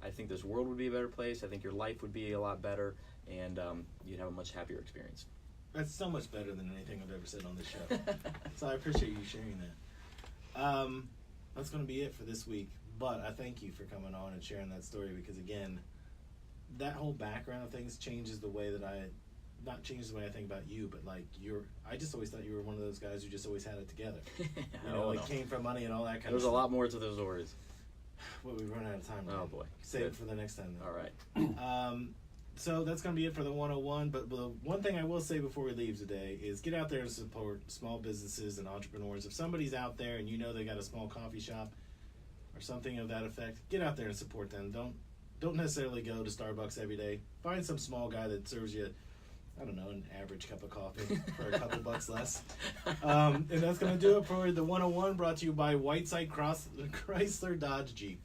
I think this world would be a better place. I think your life would be a lot better, and you'd have a much happier experience. That's so much better than anything I've ever said on this show. So I appreciate you sharing that. That's going to be it for this week. But I thank you for coming on and sharing that story because, again, that whole background of things changes the way that not changes the way I think about you, but like I just always thought you were one of those guys who just always had it together. Came from money and all that kind of stuff. There's a lot more to those stories. Well, we've run out of time. Right? Oh boy. Save it for the next time then. All right. So that's going to be it for the 101. But the one thing I will say before we leave today is get out there and support small businesses and entrepreneurs. If somebody's out there and you know they got a small coffee shop or something of that effect, get out there and support them. Don't necessarily go to Starbucks every day. Find some small guy that serves you, I don't know, an average cup of coffee for a couple bucks less. And that's going to do it for the 101 brought to you by Whiteside Chrysler Dodge Jeep.